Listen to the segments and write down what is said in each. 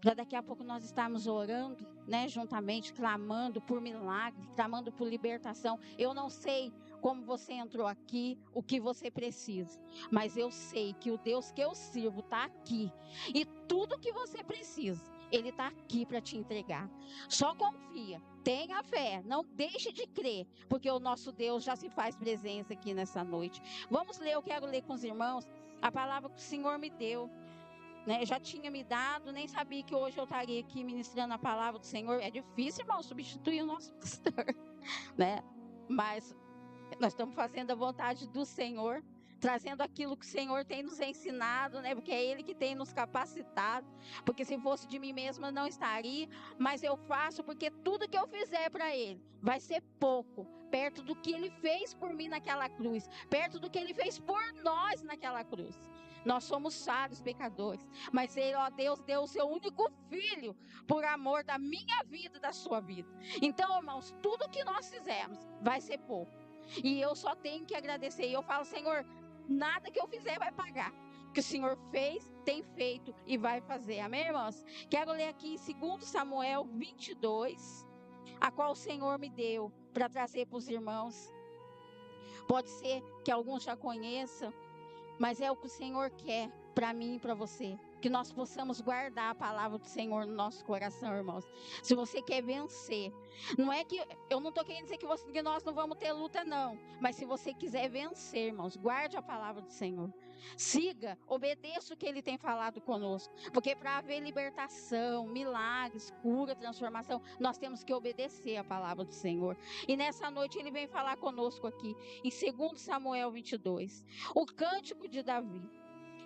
para daqui a pouco nós estarmos orando, né, juntamente, clamando por milagre, clamando por libertação. Eu não sei como você entrou aqui, o que você precisa, mas eu sei que o Deus que eu sirvo está aqui, e tudo que você precisa, Ele está aqui para te entregar. Só confia, tenha fé, não deixe de crer, porque o nosso Deus já se faz presença aqui nessa noite. Vamos ler, eu quero ler com os irmãos a palavra que o Senhor me deu, né? Já tinha me dado, nem sabia que hoje eu estaria aqui ministrando a palavra do Senhor. É difícil, irmão, substituir o nosso pastor, né? Mas nós estamos fazendo a vontade do Senhor, trazendo aquilo que o Senhor tem nos ensinado, né? Porque é Ele que tem nos capacitado. Porque se fosse de mim mesma, não estaria. Mas eu faço porque tudo que eu fizer para Ele vai ser pouco, perto do que Ele fez por mim naquela cruz, perto do que Ele fez por nós naquela cruz. Nós somos falhos, pecadores, mas Ele, ó Deus, deu o seu único filho por amor da minha vida e da sua vida. Então, irmãos, tudo que nós fizermos vai ser pouco. E eu só tenho que agradecer. E eu falo, Senhor, nada que eu fizer vai pagar. O que o Senhor fez, tem feito e vai fazer. Amém, irmãos? Quero ler aqui em 2 Samuel 22, a qual o Senhor me deu para trazer para os irmãos. Pode ser que alguns já conheçam, mas é o que o Senhor quer para mim e para você. Que nós possamos guardar a palavra do Senhor no nosso coração, irmãos. Se você quer vencer, não é que eu não estou querendo dizer que nós não vamos ter luta, não. Mas se você quiser vencer, irmãos, guarde a palavra do Senhor. Siga, obedeça o que Ele tem falado conosco. Porque para haver libertação, milagres, cura, transformação, nós temos que obedecer a palavra do Senhor. E nessa noite Ele vem falar conosco aqui, em 2 Samuel 22. O cântico de Davi.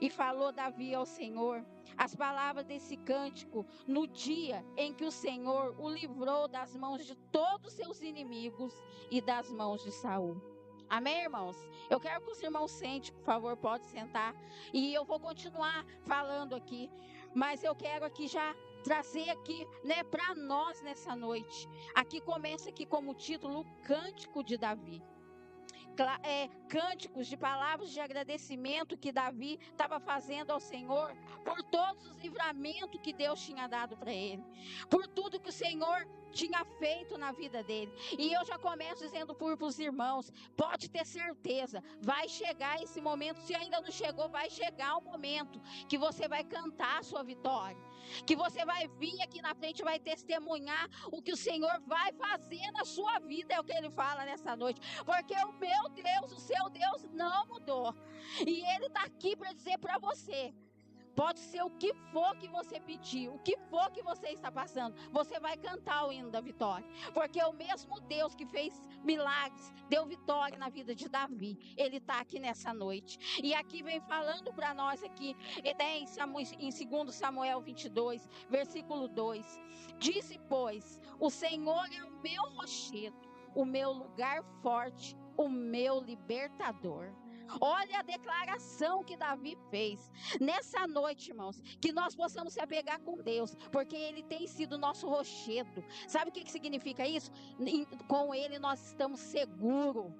E falou Davi ao Senhor as palavras desse cântico no dia em que o Senhor o livrou das mãos de todos os seus inimigos e das mãos de Saul. Amém, irmãos? Eu quero que os irmãos sentem, por favor, pode sentar. E eu vou continuar falando aqui, mas eu quero aqui já trazer aqui, né, para nós nessa noite. Aqui começa aqui como título o Cântico de Davi. Cânticos de palavras de agradecimento que Davi estava fazendo ao Senhor por todos os livramentos que Deus tinha dado para ele, por tudo que o Senhor tinha feito na vida dele. E eu já começo dizendo para os irmãos, pode ter certeza, vai chegar esse momento, se ainda não chegou, vai chegar o momento que você vai cantar a sua vitória, que você vai vir aqui na frente, vai testemunhar o que o Senhor vai fazer na sua vida, é o que Ele fala nessa noite, porque o meu Deus, o seu Deus não mudou, e Ele está aqui para dizer para você, pode ser o que for que você pediu, o que for que você está passando, você vai cantar o hino da vitória, porque o mesmo Deus que fez milagres, deu vitória na vida de Davi, Ele está aqui nessa noite, e aqui vem falando para nós aqui, em 2 Samuel 22, versículo 2, disse pois, o Senhor é o meu rochedo, o meu lugar forte, o meu libertador. Olha a declaração que Davi fez nessa noite, irmãos, que nós possamos se apegar com Deus, porque Ele tem sido nosso rochedo. Sabe o que significa isso? Com Ele nós estamos seguros.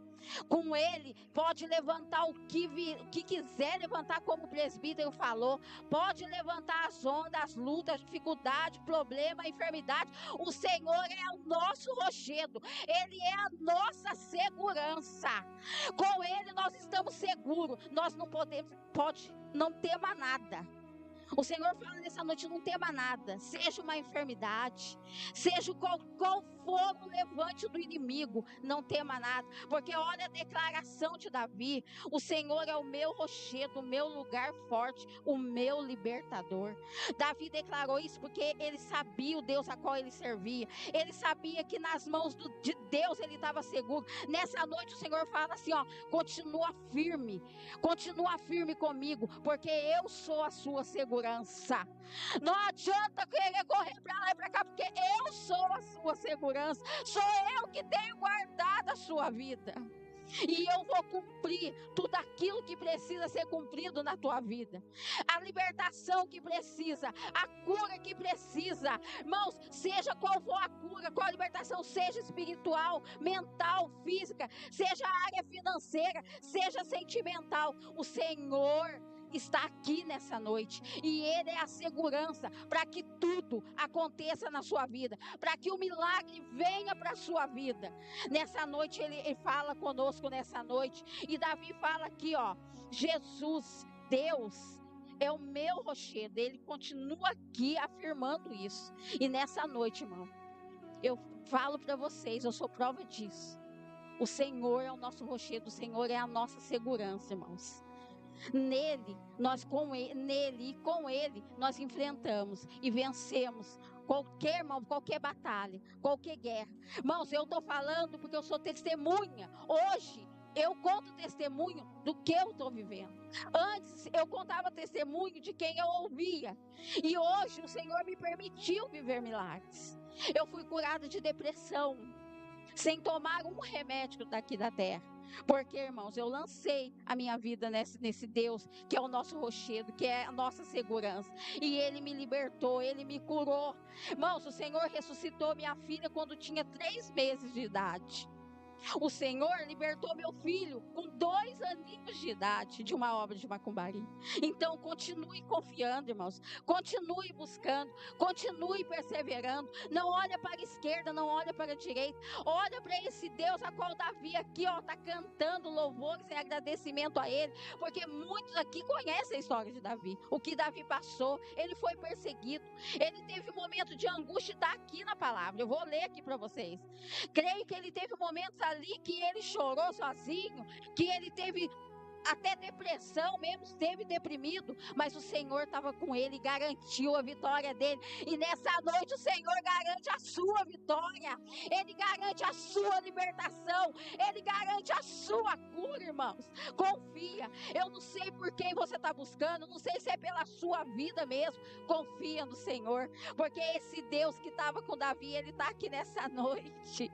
Com Ele pode levantar o que quiser levantar, como o presbítero falou, pode levantar as ondas, as lutas, dificuldade, problema, enfermidade. O Senhor é o nosso rochedo, Ele é a nossa segurança. Com Ele nós estamos seguros, nós não pode não tema nada. O Senhor fala nessa noite, não tema nada, seja uma enfermidade, seja qual for o levante do inimigo, não tema nada, porque olha a declaração de Davi, o Senhor é o meu rochedo, o meu lugar forte, o meu libertador. Davi declarou isso porque ele sabia o Deus a qual ele servia, ele sabia que nas mãos de Deus ele estava seguro. Nessa noite o Senhor fala assim, ó, continua firme comigo, porque eu sou a sua segurança. Não adianta querer correr para lá e para cá, porque eu sou a sua segurança, sou eu que tenho guardado a sua vida, e eu vou cumprir tudo aquilo que precisa ser cumprido na tua vida, a libertação que precisa, a cura que precisa, irmãos, seja qual for a cura, qual a libertação, seja espiritual, mental, física, seja a área financeira, seja sentimental, o Senhor está aqui nessa noite, e Ele é a segurança para que tudo aconteça na sua vida, para que o milagre venha para a sua vida. Nessa noite ele fala conosco nessa noite, e Davi fala aqui, ó, Jesus, Deus é o meu rochedo. Ele continua aqui afirmando isso. E nessa noite, irmão, eu falo para vocês, eu sou prova disso. O Senhor é o nosso rochedo, o Senhor é a nossa segurança, irmãos. Nele e com Ele, nós enfrentamos e vencemos qualquer batalha, qualquer guerra. Irmãos, eu estou falando porque eu sou testemunha. Hoje, eu conto testemunho do que eu estou vivendo. Antes, eu contava testemunho de quem eu ouvia. E hoje, o Senhor me permitiu viver milagres. Eu fui curada de depressão, sem tomar um remédio daqui da terra. Porque, irmãos, eu lancei a minha vida nesse Deus, que é o nosso rochedo, que é a nossa segurança. E Ele me libertou, Ele me curou. Irmãos, o Senhor ressuscitou minha filha quando tinha 3 meses de idade. O Senhor libertou meu filho com 2 aninhos de idade de uma obra de macumbaria. Então continue confiando, irmãos. Continue buscando, continue perseverando. Não olha para a esquerda, não olha para a direita. Olha para esse Deus a qual Davi aqui está cantando louvores em agradecimento a Ele. Porque muitos aqui conhecem a história de Davi. O que Davi passou, ele foi perseguido. Ele teve um momento de angústia, está aqui na palavra. Eu vou ler aqui para vocês. Creio que ele teve momentos ali que ele chorou sozinho, que ele teve até depressão mesmo, esteve deprimido, mas o Senhor estava com ele e garantiu a vitória dele. E nessa noite o Senhor garante a sua vitória, Ele garante a sua libertação, Ele garante a sua cura, irmãos. Confia. Eu não sei por quem você está buscando, não sei se é pela sua vida mesmo. Confia no Senhor, porque esse Deus que estava com Davi, Ele está aqui nessa noite.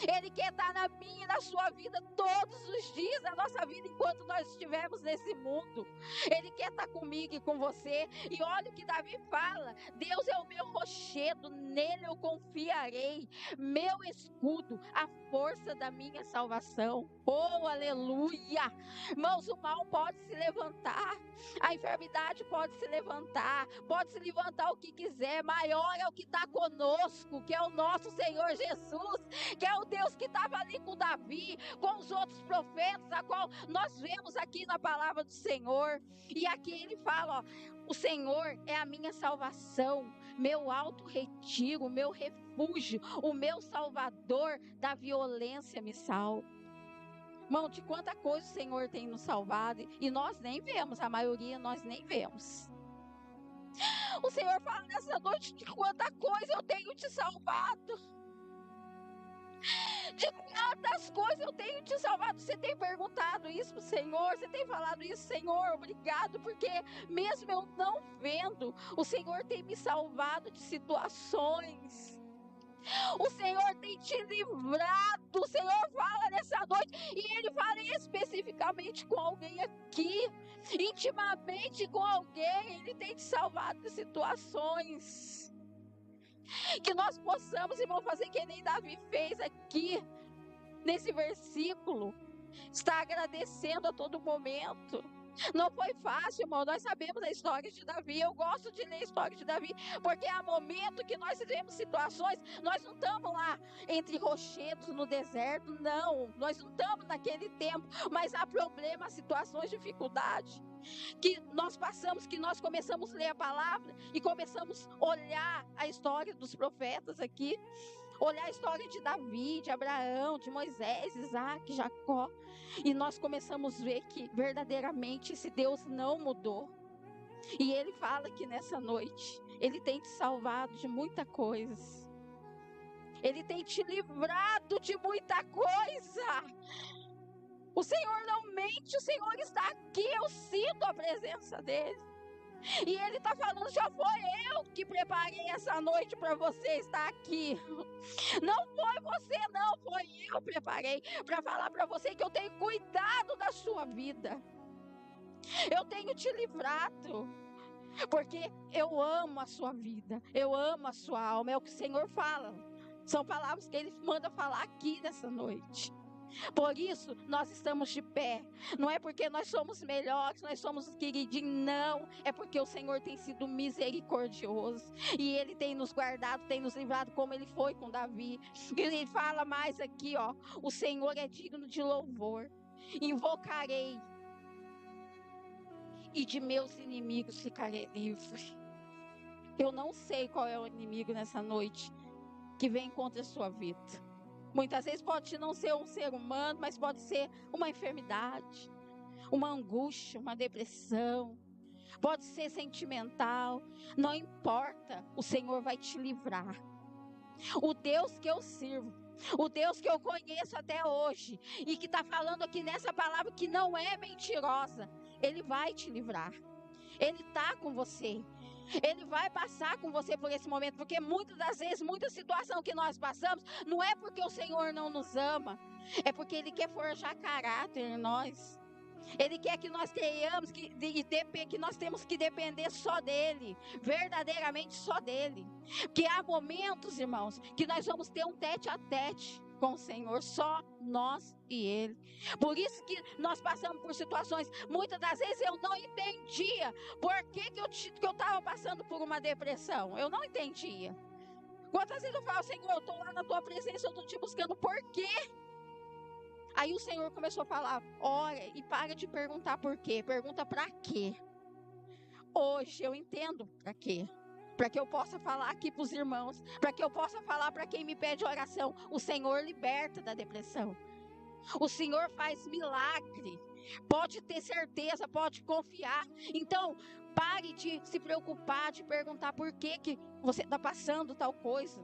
Ele quer estar na minha e na sua vida todos os dias da nossa vida, enquanto nós estivermos nesse mundo. Ele quer estar comigo e com você. E olha o que Davi fala: Deus é o meu rochedo, nele eu confiarei, meu escudo, a força da minha salvação. Oh, aleluia! Irmãos, o mal pode se levantar, a enfermidade pode se levantar o que quiser. Maior é o que está conosco, que é o nosso Senhor Jesus, que é o Deus que estava ali com Davi, com os outros profetas, a qual nós vemos aqui na palavra do Senhor. E aqui ele fala, ó, o Senhor é a minha salvação, meu alto retiro, meu refúgio, o meu salvador da violência me salva. Irmão, de quanta coisa o Senhor tem nos salvado, e nós nem vemos, a maioria nós nem vemos. O Senhor fala nessa noite de quanta coisa eu tenho te salvado. De quantas coisas eu tenho te salvado. Você tem perguntado isso pro Senhor, você tem falado isso: Senhor, obrigado, porque mesmo eu não vendo, o Senhor tem me salvado de situações. O Senhor tem te livrado. O Senhor fala nessa noite, e Ele fala especificamente com alguém aqui, intimamente com alguém. Ele tem te salvado de situações. Que nós possamos, irmão, fazer que nem Davi fez aqui, nesse versículo, estar agradecendo a todo momento. Não foi fácil, irmão. Nós sabemos a história de Davi. Eu gosto de ler a história de Davi, porque há momento que nós vivemos situações. Nós não estamos lá entre rochedos no deserto, não. Nós não estamos naquele tempo, mas há problemas, situações, dificuldades que nós passamos, que nós começamos a ler a palavra e começamos a olhar a história dos profetas aqui, olhar a história de Davi, de Abraão, de Moisés, Isaac, Jacó, e nós começamos a ver que verdadeiramente esse Deus não mudou. E Ele fala que nessa noite Ele tem te salvado de muita coisa, Ele tem te livrado de muita coisa. O Senhor não mente, o Senhor está aqui, eu sinto a presença dEle. E Ele está falando: já foi eu que preparei essa noite para você estar aqui. Não foi você, não, foi eu que preparei para falar para você que eu tenho cuidado da sua vida. Eu tenho te livrado, porque eu amo a sua vida, eu amo a sua alma. É o que o Senhor fala. São palavras que Ele manda falar aqui nessa noite. Por isso, nós estamos de pé. Não é porque nós somos melhores, nós somos queridinhos, não. É porque o Senhor tem sido misericordioso. E Ele tem nos guardado, tem nos livrado, como Ele foi com Davi. E Ele fala mais aqui, ó. O Senhor é digno de louvor. Invocarei, e de meus inimigos ficarei livre. Eu não sei qual é o inimigo nessa noite que vem contra a sua vida. Muitas vezes pode não ser um ser humano, mas pode ser uma enfermidade, uma angústia, uma depressão, pode ser sentimental, não importa, o Senhor vai te livrar. O Deus que eu sirvo, o Deus que eu conheço até hoje, e que está falando aqui nessa palavra que não é mentirosa, Ele vai te livrar. Ele está com você. Ele vai passar com você por esse momento, porque muitas das vezes, muita situação que nós passamos, não é porque o Senhor não nos ama, é porque Ele quer forjar caráter em nós. Ele quer que nós tenhamos, que nós temos que depender só dEle, verdadeiramente só dEle. Porque há momentos, irmãos, que nós vamos ter um tete a tete com o Senhor, só nós e Ele. Por isso que nós passamos por situações, muitas das vezes eu não entendia por que eu estava passando por uma depressão. Eu não entendia. Quantas vezes eu falo, Senhor, eu estou lá na Tua presença, eu estou te buscando, por quê? Aí o Senhor começou a falar, ora, e para de perguntar por quê, pergunta para quê. Hoje eu entendo para quê. Para que eu possa falar aqui para os irmãos, para que eu possa falar para quem me pede oração. O Senhor liberta da depressão. O Senhor faz milagre. Pode ter certeza, pode confiar. Então, pare de se preocupar, de perguntar por que você está passando tal coisa.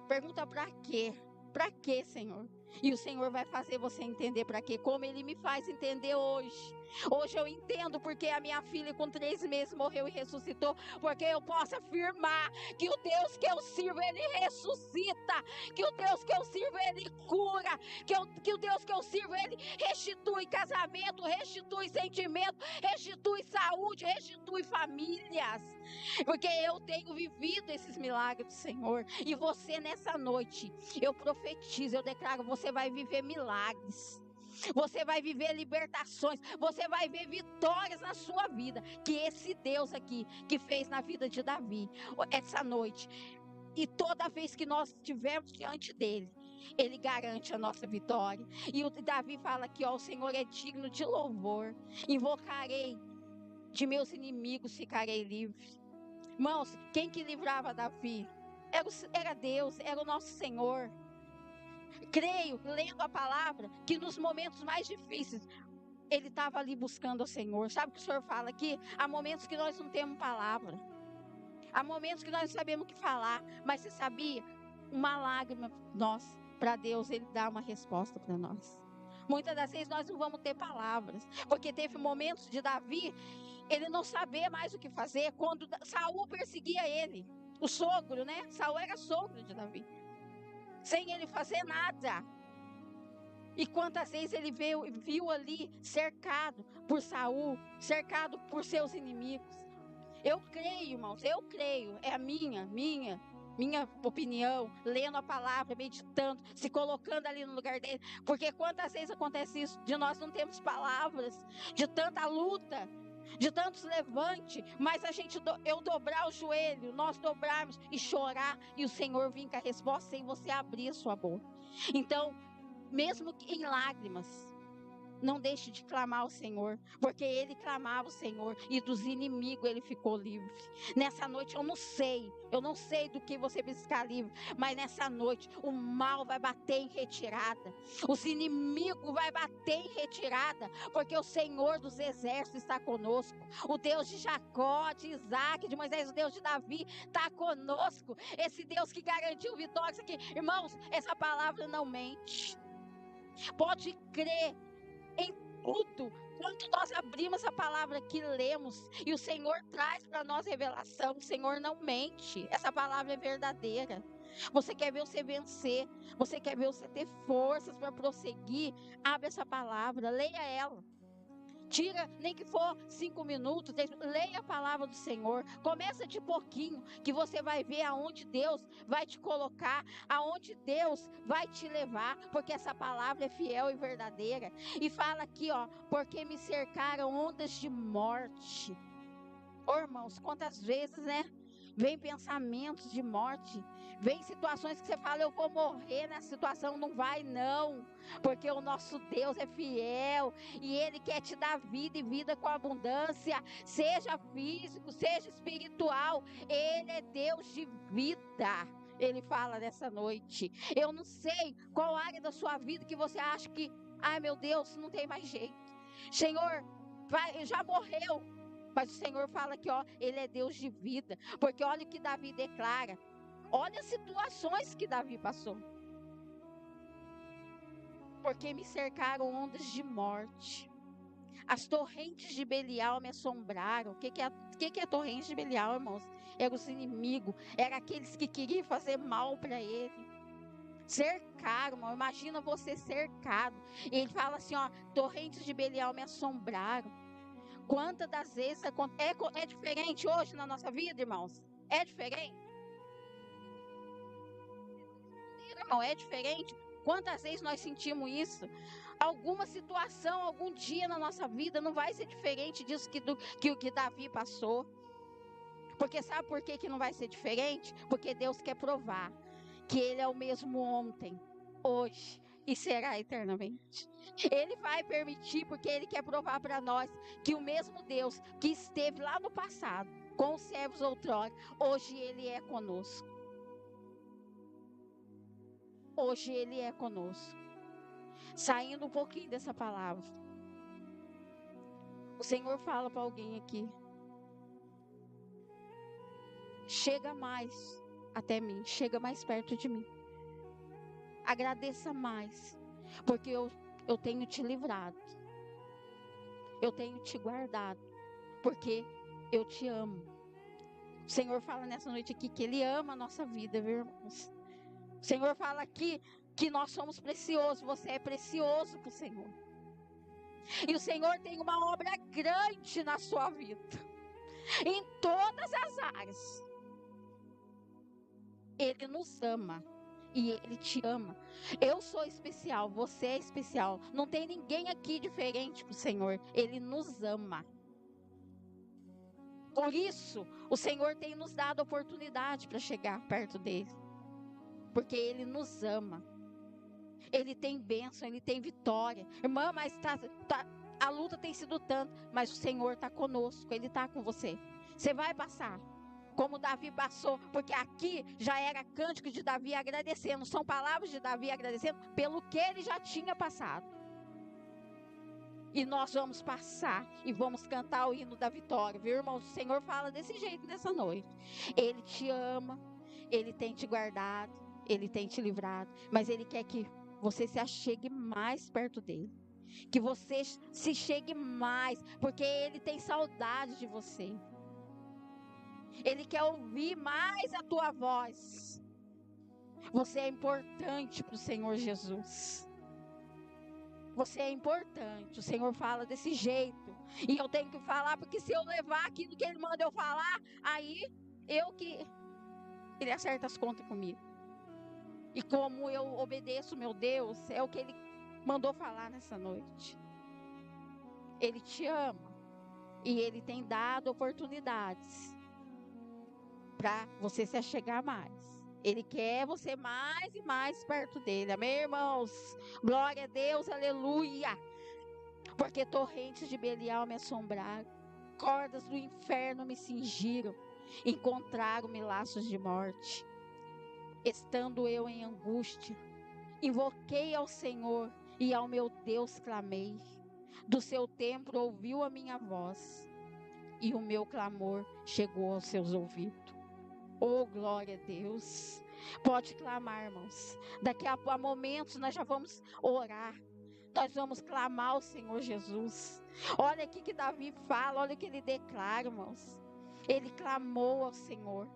Pergunta para quê? Para quê, Senhor? E o Senhor vai fazer você entender para quê, como Ele me faz entender hoje. Hoje eu entendo porque a minha filha com 3 meses morreu e ressuscitou, porque eu posso afirmar que o Deus que eu sirvo, Ele ressuscita, que o Deus que eu sirvo, Ele cura, que o Deus que eu sirvo, Ele restitui casamento, restitui sentimento, restitui saúde, restitui famílias, porque eu tenho vivido esses milagres do Senhor. E você nessa noite, eu profetizo, eu declaro, você vai viver milagres. Você vai viver libertações, você vai ver vitórias na sua vida, que esse Deus aqui, que fez na vida de Davi, essa noite, e toda vez que nós estivermos diante dele, ele garante a nossa vitória. E o Davi fala aqui, ó, o Senhor é digno de louvor, invocarei, de meus inimigos ficarei livre. Irmãos, quem que livrava Davi? Era Deus, era o nosso Senhor. Creio, lendo a palavra, que nos momentos mais difíceis, ele estava ali buscando o Senhor. Sabe o que o Senhor fala aqui? Há momentos que nós não temos palavra. Há momentos que nós não sabemos o que falar. Mas você sabia? Uma lágrima, para Deus, Ele dá uma resposta para nós. Muitas das vezes nós não vamos ter palavras. Porque teve momentos de Davi, ele não sabia mais o que fazer, quando Saul perseguia ele. O sogro, né? Saul era sogro de Davi. Sem ele fazer nada. E quantas vezes ele viu ali cercado por Saul, cercado por seus inimigos. Eu creio, irmãos, eu creio, é a minha opinião, lendo a palavra, meditando, se colocando ali no lugar dele. Porque quantas vezes acontece isso, de nós não temos palavras, de tanta luta, de tantos levantes, mas eu dobrar o joelho, nós dobrarmos e chorar, e o Senhor vir com a resposta sem você abrir a sua boca. Então, mesmo que em lágrimas, não deixe de clamar ao Senhor, porque ele clamava o Senhor e dos inimigos ele ficou livre. Nessa noite eu não sei do que você precisa ficar livre, mas nessa noite o mal vai bater em retirada, os inimigos vão bater em retirada, porque o Senhor dos exércitos está conosco, o Deus de Jacó, de Isaac, de Moisés, o Deus de Davi está conosco, esse Deus que garantiu vitórias aqui. Irmãos, essa palavra não mente, pode crer em tudo. Quando nós abrimos essa palavra aqui, lemos, e o Senhor traz para nós revelação, o Senhor não mente, essa palavra é verdadeira. Você quer ver você vencer, você quer ver você ter forças para prosseguir, abre essa palavra, leia ela. Tira, nem que for 5 minutos, 10, leia a palavra do Senhor. Começa de pouquinho, que você vai ver aonde Deus vai te colocar, aonde Deus vai te levar, porque essa palavra é fiel e verdadeira. E fala aqui, ó, porque me cercaram ondas de morte. Ô, irmãos, quantas vezes, né? Vem pensamentos de morte, vem situações que você fala, eu vou morrer nessa situação, não vai não, porque o nosso Deus é fiel, e Ele quer te dar vida e vida com abundância, seja físico, seja espiritual, Ele é Deus de vida. Ele fala nessa noite, eu não sei qual área da sua vida que você acha que, ai meu Deus, não tem mais jeito, Senhor, já morreu. Mas o Senhor fala que, ó, Ele é Deus de vida. Porque olha o que Davi declara. Olha as situações que Davi passou. Porque me cercaram ondas de morte. As torrentes de Belial me assombraram. O que é torrente de Belial, irmãos? Era os inimigos. Era aqueles que queriam fazer mal para ele. Cercaram, irmão. Imagina você cercado. E ele fala assim, ó, torrentes de Belial me assombraram. Quantas das vezes é diferente hoje na nossa vida, irmãos? É diferente? Irmão, é diferente? Quantas vezes nós sentimos isso? Alguma situação, algum dia na nossa vida não vai ser diferente disso que o que Davi passou. Porque sabe por que não vai ser diferente? Porque Deus quer provar que Ele é o mesmo ontem, hoje e será eternamente. Ele vai permitir porque Ele quer provar para nós que o mesmo Deus que esteve lá no passado com os servos outrora, hoje Ele é conosco. Hoje Ele é conosco. Saindo um pouquinho dessa palavra, o Senhor fala para alguém aqui: chega mais até mim, chega mais perto de mim. Agradeça mais, porque eu tenho te livrado. Eu tenho te guardado, porque eu te amo. O Senhor fala nessa noite aqui que Ele ama a nossa vida, viu, irmãos? O Senhor fala aqui que nós somos preciosos, você é precioso para o Senhor. E o Senhor tem uma obra grande na sua vida, em todas as áreas. Ele nos ama. E Ele te ama. Eu sou especial, você é especial. Não tem ninguém aqui diferente para o Senhor. Ele nos ama. Por isso, o Senhor tem nos dado oportunidade para chegar perto dEle. Porque Ele nos ama. Ele tem bênção, Ele tem vitória. Irmã, mas a luta tem sido tanto. Mas o Senhor está conosco, Ele está com você. Você vai passar. Como Davi passou, porque aqui já era cântico de Davi agradecendo, são palavras de Davi agradecendo pelo que ele já tinha passado. E nós vamos passar e vamos cantar o hino da vitória, viu, irmãos? O Senhor fala desse jeito nessa noite. Ele te ama, Ele tem te guardado, Ele tem te livrado, mas Ele quer que você se achegue mais perto dEle. Que você se chegue mais, porque Ele tem saudade de você. Ele quer ouvir mais a tua voz. Você é importante para o Senhor Jesus. Você é importante. O Senhor fala desse jeito. E eu tenho que falar, porque se eu levar aquilo que Ele manda eu falar, aí Ele acerta as contas comigo. E como eu obedeço meu Deus, é o que Ele mandou falar nessa noite. Ele te ama. E Ele tem dado oportunidades para você se achegar mais. Ele quer você mais e mais perto dele. Amém, irmãos? Glória a Deus, aleluia. Porque torrentes de Belial me assombraram, cordas do inferno me cingiram, encontraram-me laços de morte. Estando eu em angústia, invoquei ao Senhor e ao meu Deus clamei. Do seu templo ouviu a minha voz e o meu clamor chegou aos seus ouvidos. Oh, glória a Deus. Pode clamar, irmãos. Daqui a momentos nós já vamos orar. Nós vamos clamar ao Senhor Jesus. Olha aqui que Davi fala, olha o que ele declara, irmãos. Ele clamou ao Senhor.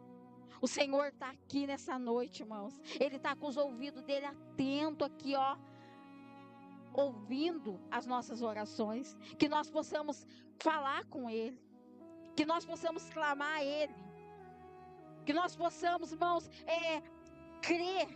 O Senhor está aqui nessa noite, irmãos. Ele está com os ouvidos dele atentos aqui, ó. ouvindo as nossas orações, que nós possamos falar com Ele, que nós possamos clamar a Ele, que nós possamos, irmãos, crer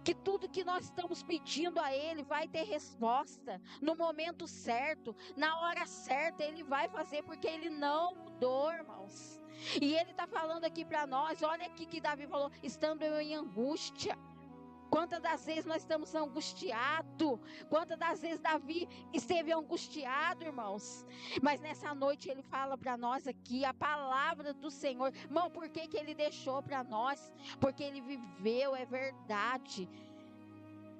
que tudo que nós estamos pedindo a Ele vai ter resposta, no momento certo, na hora certa, Ele vai fazer, porque Ele não mudou, irmãos. E Ele está falando aqui para nós, olha aqui que Davi falou, estando eu em angústia. Quantas das vezes nós estamos angustiados, quantas das vezes Davi esteve angustiado, irmãos. Mas nessa noite ele fala para nós aqui a palavra do Senhor. Irmão, por que ele deixou para nós? Porque ele viveu, é verdade.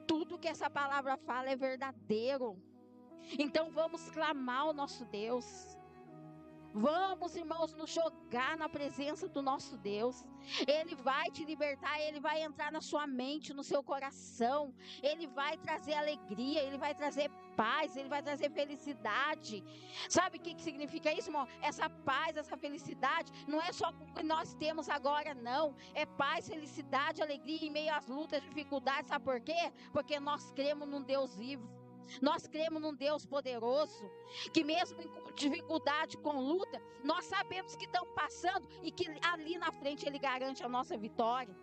Tudo que essa palavra fala é verdadeiro. Então vamos clamar ao nosso Deus. Vamos, irmãos, nos jogar na presença do nosso Deus. Ele vai te libertar, Ele vai entrar na sua mente, no seu coração. Ele vai trazer alegria, Ele vai trazer paz, Ele vai trazer felicidade. Sabe o que significa isso, irmão? Essa paz, essa felicidade, não é só o que nós temos agora, não. É paz, felicidade, alegria em meio às lutas, dificuldades. Sabe por quê? Porque nós cremos num Deus vivo. Nós cremos num Deus poderoso, que mesmo em dificuldade, com luta, nós sabemos que estamos passando e que ali na frente Ele garante a nossa vitória.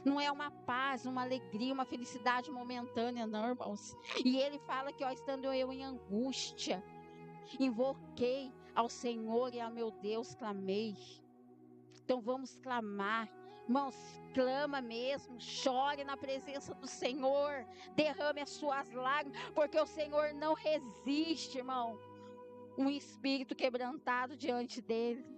Não é uma paz, uma alegria, uma felicidade momentânea, não, irmãos. E Ele fala que, estando eu em angústia, invoquei ao Senhor e ao meu Deus clamei. Então vamos clamar. Irmãos, clama mesmo, chore na presença do Senhor, derrame as suas lágrimas, porque o Senhor não resiste, irmão, um espírito quebrantado diante dele.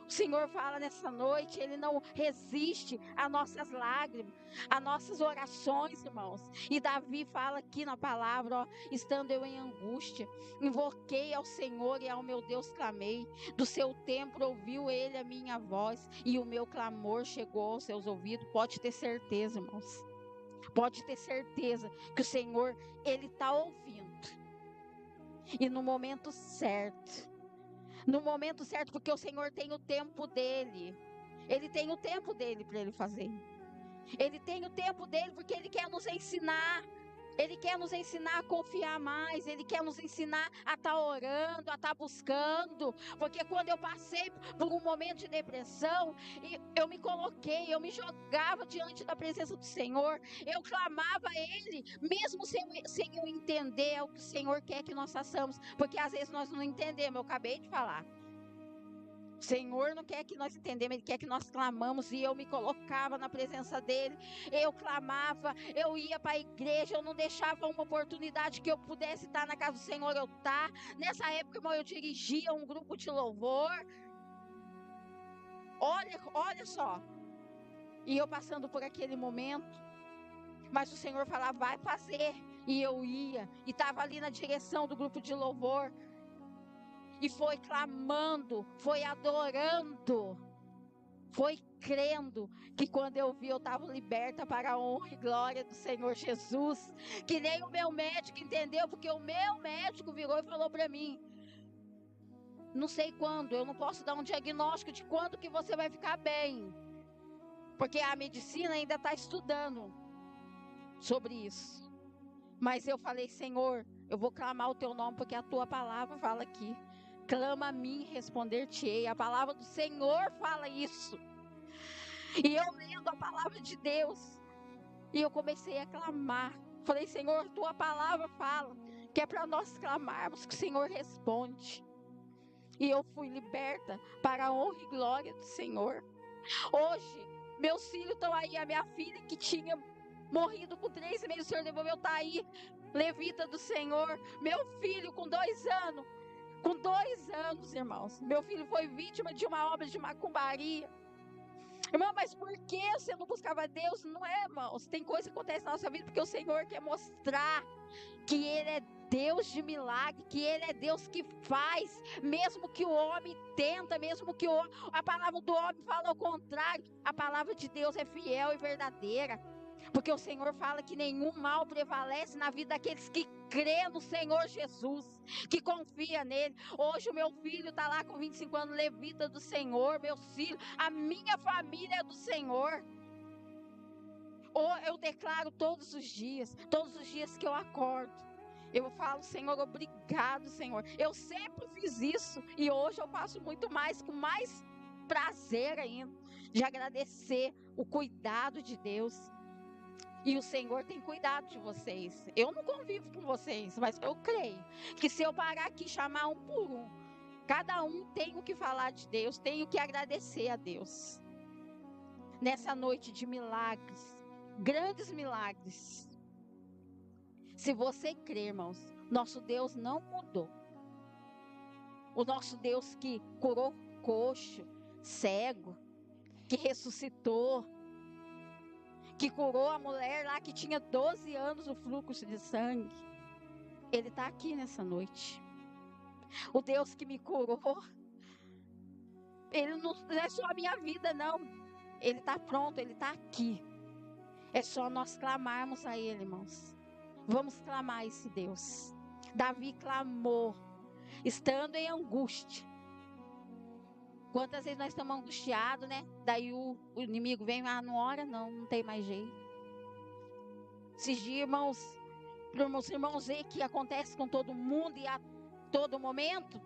O Senhor fala nessa noite, Ele não resiste a nossas lágrimas, a nossas orações, irmãos. E Davi fala aqui na palavra, estando eu em angústia, invoquei ao Senhor e ao meu Deus clamei. Do seu templo ouviu Ele a minha voz e o meu clamor chegou aos seus ouvidos. Pode ter certeza, irmãos. Pode ter certeza que o Senhor, Ele está ouvindo. E no momento certo. No momento certo, porque o Senhor tem o tempo dele. Ele tem o tempo dele para ele fazer. Ele tem o tempo dele porque Ele quer nos ensinar. Ele quer nos ensinar a confiar mais. Ele quer nos ensinar a estar orando, a estar buscando. Porque quando eu passei por um momento de depressão, eu me coloquei, eu me jogava diante da presença do Senhor. Eu clamava a Ele, mesmo sem eu entender o que o Senhor quer que nós façamos. Porque às vezes nós não entendemos, eu acabei de falar. O Senhor não quer que nós entendemos, Ele quer que nós clamamos. E eu me colocava na presença dEle, eu clamava, eu ia para a igreja, eu não deixava uma oportunidade que eu pudesse estar na casa do Senhor, eu estar. Nessa época, irmão, eu dirigia um grupo de louvor. Olha só, e eu passando por aquele momento, mas o Senhor falava, vai fazer, e eu ia, e estava ali na direção do grupo de louvor, e foi clamando, foi adorando, foi crendo, que quando eu vi eu estava liberta para a honra e glória do Senhor Jesus, que nem o meu médico entendeu, porque o meu médico virou e falou para mim, não sei quando, eu não posso dar um diagnóstico de quando que você vai ficar bem, porque a medicina ainda está estudando sobre isso, mas eu falei, Senhor, eu vou clamar o teu nome, porque a tua palavra fala aqui, clama a mim e responder-te-ei. A palavra do Senhor fala isso. E eu lendo a palavra de Deus, e eu comecei a clamar. Falei, Senhor, tua palavra fala que é para nós clamarmos que o Senhor responde. E eu fui liberta para a honra e glória do Senhor. Hoje, meus filhos estão aí, a minha filha que tinha morrido com 3 meses, o Senhor devolveu, está aí, levita do Senhor. Meu filho com 2 anos, com 2 anos, irmãos, meu filho foi vítima de uma obra de macumbaria. Irmão, mas por que você não buscava Deus? Não é, irmãos, tem coisa que acontece na nossa vida porque o Senhor quer mostrar que Ele é Deus de milagre, que Ele é Deus que faz, mesmo que o homem tenta, mesmo que a palavra do homem fala ao contrário, a palavra de Deus é fiel e verdadeira. Porque o Senhor fala que nenhum mal prevalece na vida daqueles que crê no Senhor Jesus, que confia nele. Hoje o meu filho está lá com 25 anos, levita do Senhor, meus filhos, a minha família é do Senhor. Ou eu declaro todos os dias que eu acordo, Eu falo, Senhor, obrigado, Senhor. Eu sempre fiz isso e hoje eu faço muito mais, com mais prazer ainda, de agradecer o cuidado de Deus. E o Senhor tem cuidado de vocês. Eu não convivo com vocês, mas eu creio que se eu parar aqui e chamar um por um, cada um tem o que falar de Deus, tem o que agradecer a Deus. Nessa noite de milagres, grandes milagres. Se você crer, irmãos, nosso Deus não mudou. O nosso Deus que curou coxo, cego, que ressuscitou, que curou a mulher lá que tinha 12 anos o fluxo de sangue. Ele está aqui nessa noite. O Deus que me curou, Ele não é só a minha vida, não. Ele está pronto, Ele está aqui. É só nós clamarmos a Ele, irmãos. Vamos clamar a esse Deus. Davi clamou, estando em angústia. Quantas vezes nós estamos angustiados, né? Daí o inimigo vem, não ora, não tem mais jeito. Esses dias, irmãos, para os irmãos ver que acontece com todo mundo e a todo momento,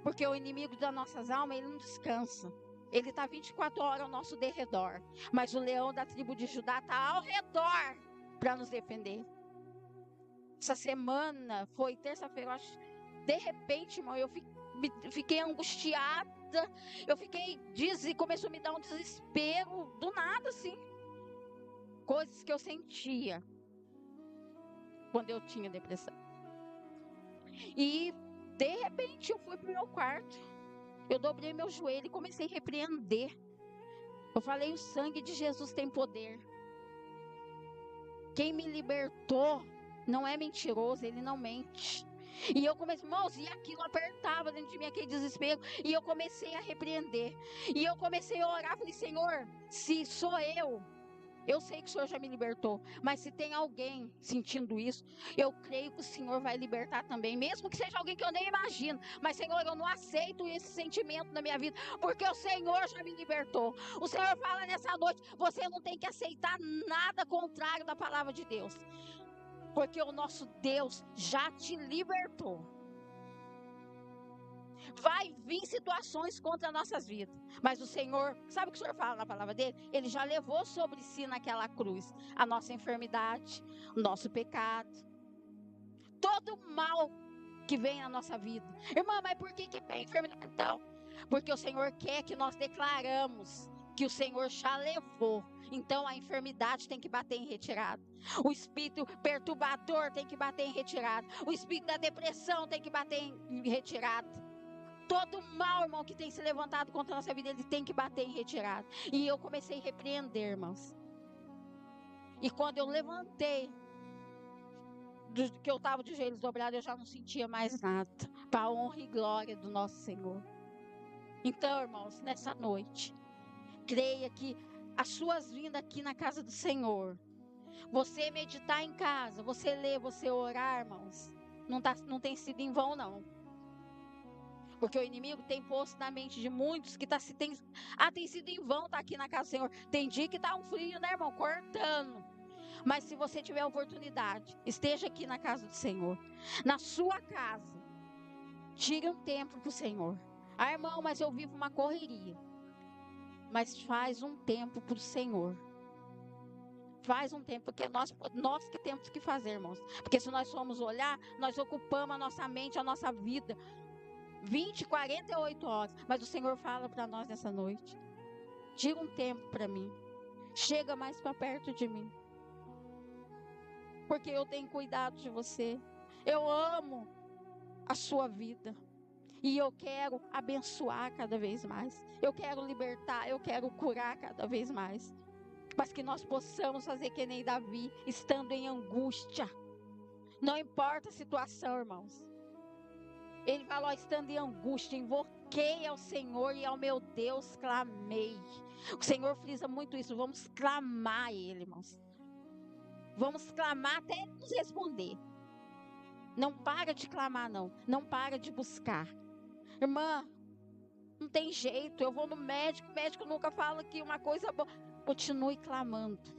porque o inimigo das nossas almas, ele não descansa. Ele está 24 horas ao nosso derredor, mas o leão da tribo de Judá está ao redor para nos defender. Essa semana, foi terça-feira, eu acho, de repente, irmão, eu fiquei angustiada, começou a me dar um desespero, do nada, assim. Coisas que eu sentia quando eu tinha depressão. E, de repente, eu fui pro meu quarto, eu dobrei meu joelho e comecei a repreender. Eu falei, o sangue de Jesus tem poder. Quem me libertou não é mentiroso, ele não mente. E eu comecei, irmãos, e aquilo apertava dentro de mim, aquele desespero. E eu comecei a repreender. E eu comecei a orar, falei, Senhor, se sou eu sei que o Senhor já me libertou. Mas se tem alguém sentindo isso, eu creio que o Senhor vai libertar também. Mesmo que seja alguém que eu nem imagino. Mas, Senhor, eu não aceito esse sentimento na minha vida, porque o Senhor já me libertou. O Senhor fala nessa noite, você não tem que aceitar nada contrário da palavra de Deus. Porque o nosso Deus já te libertou. Vai vir situações contra nossas vidas. Mas o Senhor, sabe o que o Senhor fala na palavra dele? Ele já levou sobre si naquela cruz a nossa enfermidade, o nosso pecado. Todo mal que vem na nossa vida. Irmã, mas por que vem enfermidade? Então, porque o Senhor quer que nós declaramos que o Senhor já levou. Então a enfermidade tem que bater em retirada. O espírito perturbador tem que bater em retirada. O espírito da depressão tem que bater em retirada. Todo mal, irmão, que tem se levantado contra a nossa vida, ele tem que bater em retirada. E eu comecei a repreender, irmãos. E quando eu levantei, que eu estava de joelhos dobrados, eu já não sentia mais nada. Para a honra e glória do nosso Senhor. Então, irmãos, nessa noite, creia que as suas vindas aqui na casa do Senhor, você meditar em casa, você ler, você orar, irmãos, não tem sido em vão, não. Porque o inimigo tem posto na mente de muitos que tem sido em vão estar aqui na casa do Senhor. Tem dia que está um frio, né, irmão? Cortando. Mas se você tiver oportunidade, esteja aqui na casa do Senhor. Na sua casa. Tire um tempo para o Senhor. Ah, irmão, mas eu vivo uma correria. Mas faz um tempo para o Senhor. Faz um tempo, porque nós que temos que fazer, irmãos. Porque se nós formos olhar, nós ocupamos a nossa mente, a nossa vida. 20, 48 horas. Mas o Senhor fala para nós nessa noite. Tira um tempo para mim. Chega mais para perto de mim. Porque eu tenho cuidado de você. Eu amo a sua vida. E eu quero abençoar cada vez mais. Eu quero libertar, eu quero curar cada vez mais. Mas que nós possamos fazer que nem Davi, estando em angústia. Não importa a situação, irmãos. Ele falou, estando em angústia, invoquei ao Senhor e ao meu Deus clamei. O Senhor frisa muito isso, vamos clamar a Ele, irmãos. Vamos clamar até Ele nos responder. Não para de clamar, não. Não para de buscar. Irmã, não tem jeito, eu vou no médico, o médico nunca fala que uma coisa boa. Continue clamando.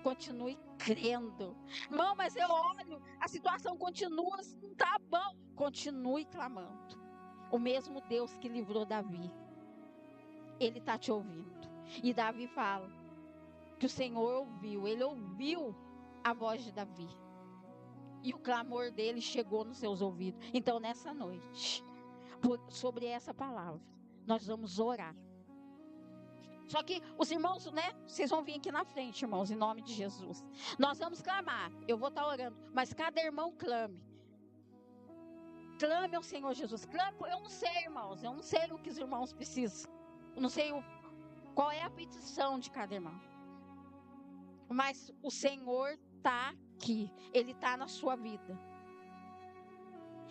Continue crendo. Irmão, mas eu olho, a situação continua, não está bom. Continue clamando. O mesmo Deus que livrou Davi, Ele está te ouvindo. E Davi fala que o Senhor ouviu, Ele ouviu a voz de Davi. E o clamor dele chegou nos seus ouvidos. Então, nessa noite, sobre essa palavra, nós vamos orar. Só que os irmãos, né? Vocês vão vir aqui na frente, irmãos, em nome de Jesus. Nós vamos clamar. Eu vou estar orando. Mas cada irmão clame. Clame ao Senhor Jesus. Clame. Eu não sei, irmãos. Eu não sei o que os irmãos precisam. Eu não sei qual é a petição de cada irmão. Mas o Senhor está aqui. Ele está na sua vida.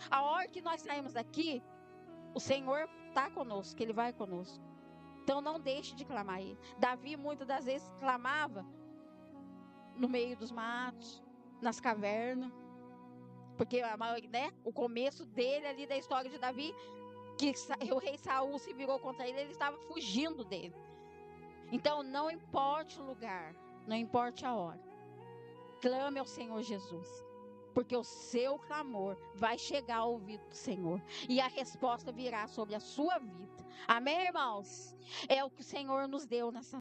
A hora que nós saímos daqui, o Senhor está conosco. Ele vai conosco. Então não deixe de clamar a Ele. Davi muitas das vezes clamava no meio dos matos, nas cavernas. Porque né, o começo dele ali da história de Davi, que o rei Saul se virou contra ele, ele estava fugindo dele. Então não importe o lugar, não importe a hora. Clame ao Senhor Jesus. Porque o seu clamor vai chegar ao ouvido do Senhor. E a resposta virá sobre a sua vida. Amém, irmãos? É o que o Senhor nos deu nessa